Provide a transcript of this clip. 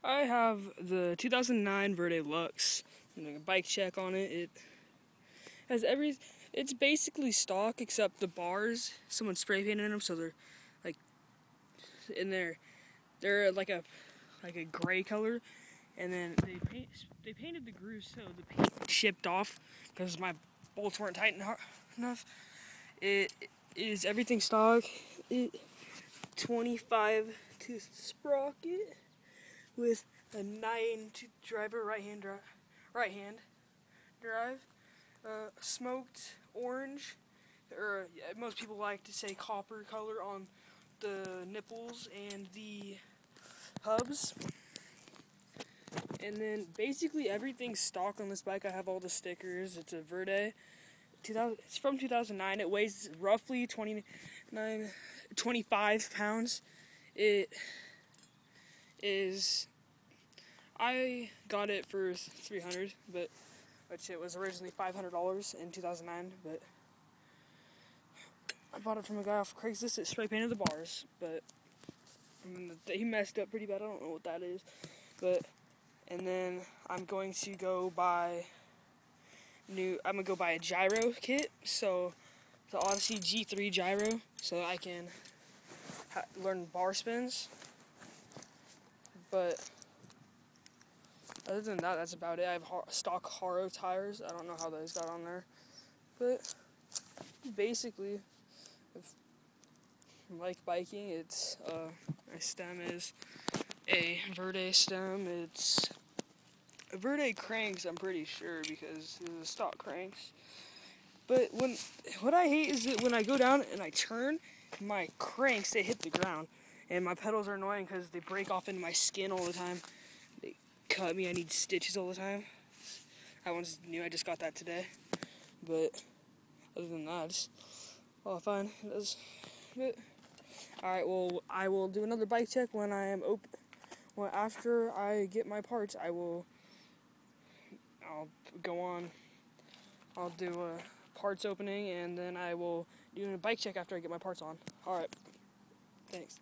I have the 2009 Verde Luxe. I'm doing a bike check on it. It has it's basically stock except the bars. Someone spray painted them, so they're like they're like a gray color, and then they painted the grooves so the paint chipped off because my bolts weren't tight enough. It is everything stock. 25 tooth sprocket with a 9 tooth driver, right hand drive, smoked orange, or most people like to say copper color on the nipples and the hubs. And then basically everything's stock on this bike. I have all the stickers. It's a Verde. It's from 2009. It weighs roughly 25 pounds. It is. I got it for $300, which it was originally $500 in 2009. But I bought it from a guy off Craigslist that spray painted the bars. But he messed up pretty bad. I don't know what that is. And then I'm going to go buy a gyro kit, so the Odyssey G3 gyro, so I can learn bar spins. But other than that, that's about it. I have stock Haro tires. I don't know how those got on there, but basically, if you like biking, it's my stem is a Verde stem. It's a Verde cranks, I'm pretty sure, because it's a stock cranks. But what I hate is that when I go down and I turn, my cranks, they hit the ground. And my pedals are annoying because they break off into my skin all the time. They cut me, I need stitches all the time. That one's new, I just got that today. But other than that, it's all fine. It does. But alright, well, I will do another bike check when I am open. Well, after I get my parts, I'll go on. I'll do a parts opening, and then I will do a bike check after I get my parts on. Alright. Thanks.